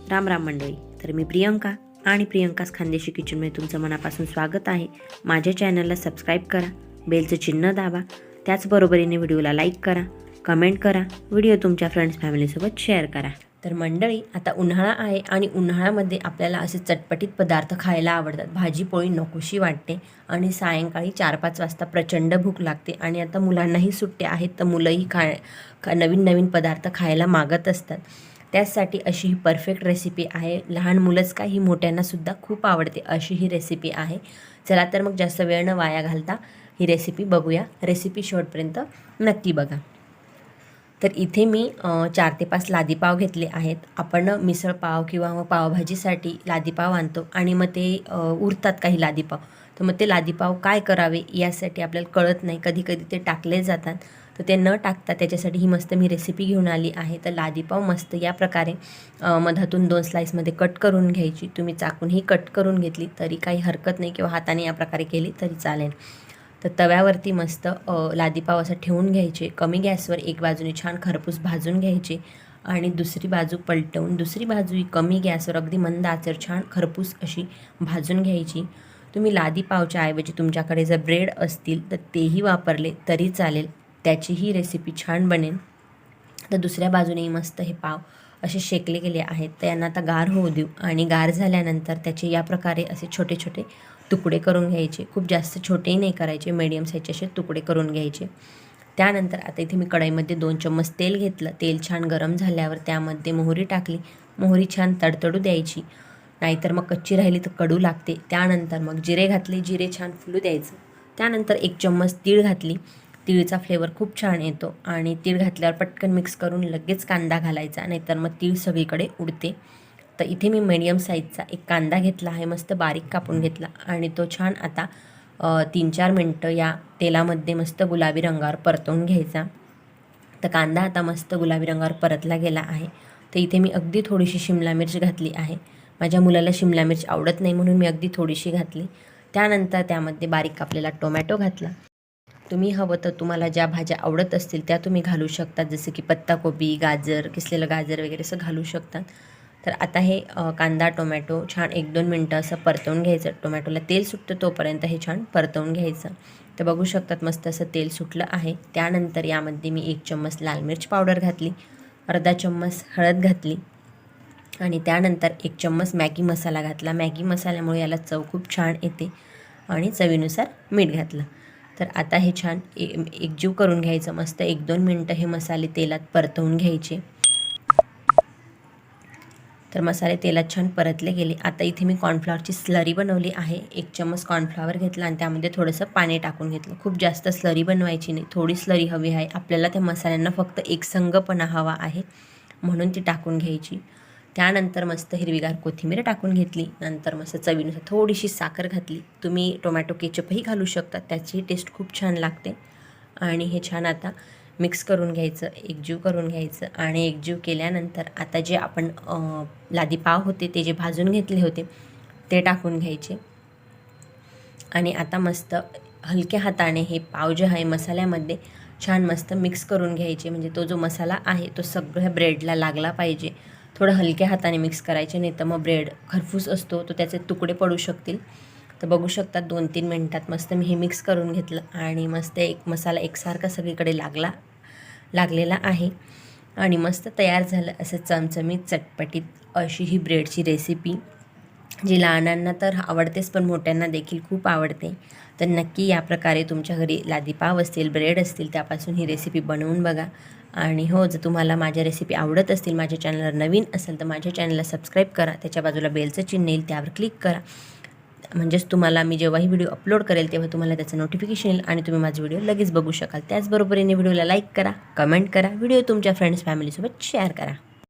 राम राम मंडळी. तर मी प्रियंका आणि प्रियंकास खानदेशी किचनमध्ये तुमचं मनापासून स्वागत आहे. माझ्या चॅनलला सबस्क्राईब करा, बेलचं चिन्ह दाबा, त्याचबरोबरीने व्हिडिओला लाईक करा, कमेंट करा, व्हिडिओ तुमच्या फ्रेंड्स फॅमिलीसोबत शेअर करा. तर मंडळी, आता उन्हाळा आहे आणि उन्हाळ्यामध्ये आपल्याला असे चटपटीत पदार्थ खायला आवडतात. भाजी पोळी नकोशी वाटते आणि सायंकाळी 4-5 वाजता प्रचंड भूक लागते आणि आता मुलांनाही सुट्ट्या आहेत, तर मुलंही नवीन नवीन पदार्थ खायला मागत असतात. त्याचसाठी अशी ही परफेक्ट रेसिपी आहे. लहान मुलंच का, ही मोठ्यांनासुद्धा खूप आवडते अशी ही रेसिपी आहे. चला तर मग जास्त वेळ न वाया घालता ही रेसिपी बघूया. रेसिपी शेवटपर्यंत नक्की बघा. तर इथे मी 4 ते 5 लादीपाव घेतले आहेत. आपण मिसळ पाव किंवा मग पावभाजीसाठी लादीपाव आणतो आणि मग ते उरतात काही लादीपाव. तर मग ते लादीपाव काय करावे यासाठी आपल्याला कळत नाही. कधी कधी ते टाकले जातात, तर ते न टाकता त्याच्यासाठी ही मस्त मी रेसिपी घेऊन आली आहे. तर लादीपाव मस्त या प्रकारे मधातून 2 स्लाईसमध्ये कट करून घ्यायची. तुम्ही चाकूनही कट करून घेतली तरी काही हरकत नाही, किंवा हाताने या प्रकारे केली तरी चालेल. तर तव्यावरती मस्त लादीपाव असं ठेवून घ्यायचे. कमी गॅसवर एक बाजूने छान खरपूस भाजून घ्यायचे आणि दुसरी बाजू पलटवून दुसरी बाजूही कमी गॅसवर अगदी मंद आचेवर छान खरपूस अशी भाजून घ्यायची. तुम्ही लादीपावच्या ऐवजी तुमच्याकडे जर ब्रेड असतील तर तेही वापरले तरी चालेल, त्याचीही रेसिपी छान बनेल. तर दुसऱ्या बाजूनेही मस्त हे पाव असे शेकले गेले आहेत. तर यांना आता गार होऊ देऊ आणि गार झाल्यानंतर त्याचे या प्रकारे असे छोटे छोटे तुकडे करून घ्यायचे. खूप जास्त छोटेही नाही करायचे, मीडियम साईजचे असे तुकडे करून घ्यायचे. त्यानंतर आता इथे मी कढईमध्ये 2 चम्मच तेल घेतलं. तेल छान गरम झाल्यावर त्यामध्ये मोहरी टाकली. मोहरी छान तडतडू द्यायची, नाहीतर मग कच्ची राहिली तर कडू लागते. त्यानंतर मग जिरे घातले. जिरे छान फुलू द्यायचं. त्यानंतर 1 चम्मच तीळ घातली. तीळचा फ्लेवर खूप छान येतो आणि तीळ घातल्यावर पटकन मिक्स करून लगेच कांदा घालायचा, नाहीतर मग तीळ सगळीकडे उडते. तर इथे मी मीडियम साईजचा एक कांदा घेतला आहे, मस्त बारीक कापून घेतला आणि तो छान आता 3-4 मिनटं या तेलामध्ये मस्त गुलाबी रंगावर परतवून घ्यायचा. तर कांदा आता मस्त गुलाबी रंगावर परतला गेला आहे. तर इथे मी अगदी थोडीशी शिमला मिरच घातली आहे. माझ्या मुलाला शिमला मिरच आवडत नाही, म्हणून मी अगदी थोडीशी घातली. त्यानंतर त्यामध्ये बारीक कापलेला टोमॅटो घातला. तुम्ही हवं तर तुम्हाला ज्या भाज्या आवडत असतील त्या तुम्ही घालू शकता, जसं की पत्ताकोबी, गाजर, किसलेलं गाजर वगैरे असं घालू शकतात. तर आता हे कांदा टोमॅटो छान 1-2 मिनटं असं परतवून घ्यायचं. टोमॅटोला तेल सुटतं तोपर्यंत हे छान परतवून घ्यायचं. तर बघू शकतात मस्त असं तेल सुटलं आहे. त्यानंतर यामध्ये मी 1 चम्मच लाल मिर्च पावडर घातली, अर्धा चम्मच हळद घातली आणि त्यानंतर 1 चम्मच मॅगी मसाला घातला. मॅगी मसाल्यामुळे याला चव खूप छान येते आणि चवीनुसार मीठ घातलं. तर आता हे छान एकजीव करून घ्यायचं. मस्त 1-2 मिनटं हे मसाले तेलात परतवून घ्यायचे. तर मसाले तेलात छान परतले गेले. आता इथे मी कॉर्नफ्लॉवरची स्लरी बनवली आहे. 1 चम्मच कॉर्नफ्लॉवर घेतला आणि त्यामध्ये थोडंसं पाणी टाकून घेतलं. खूप जास्त स्लरी बनवायची नाही, थोडी स्लरी हवी आहे आपल्याला. त्या मसाल्यांना फक्त एकसंगपणा हवा आहे, म्हणून ती टाकून घ्यायची. त्यानंतर मस्त हिरवीगार कोथिंबीर टाकून घेतली. नंतर मस्त चवीनुसार थोडीशी साखर घातली. तुम्ही टोमॅटो केचपही घालू शकता, त्याची टेस्ट खूप छान लागते. आणि हे छान आता मिक्स करून घ्यायचं, एकजीव करून घ्यायचं. आणि एकजीव केल्यानंतर आता जे आपण लादीपाव होते ते जे भाजून घेतले होते ते टाकून घ्यायचे. आणि आता मस्त हलक्या हाताने हे पाव जे आहे मसाल्यामध्ये छान मस्त मिक्स करून घ्यायचे. म्हणजे तो जो मसाला आहे तो सगळ्या ब्रेडला लागला पाहिजे. थोडं हलक्या हाताने मिक्स करायचे, नाही तर मग ब्रेड खरपूस असतो तो त्याचे तुकडे पडू शकतील. तर बघू शकतात 2-3 मिनटात मस्त मी हे मिक्स करून घेतलं आणि मस्त एक मसाला एकसारखा सगळीकडे लागलेला आहे आणि मस्त तयार झालं असं चमचमीत चटपटीत अशी ही ब्रेडची रेसिपी, जी लहानांना तर आवडतेच पण मोठ्यांना देखील खूप आवडते. तर नक्की या प्रकारे तुमच्या घरी लादीपाव असतील, ब्रेड असतील, त्यापासून ही रेसिपी बनवून बघा. आणि हो, जर तुम्हाला माझ्या रेसिपी आवडत असतील, माझ्या चॅनलवर नवीन असेल तर माझ्या चॅनलला सबस्क्राईब करा. त्याच्या बाजूला बेलचं चिन्ह येईल, त्यावर क्लिक करा. म्हणजेच तुम्हाला मी जेव्हाही व्हिडिओ अपलोड करेल तेव्हा तुम्हाला त्याचं नोटिफिकेशन येईल आणि तुम्ही माझा व्हिडिओ लगेच बघू शकाल. त्याचबरोबरीने व्हिडिओला लाईक करा, कमेंट करा, व्हिडिओ तुमच्या फ्रेंड्स फॅमिलीसोबत शेअर करा.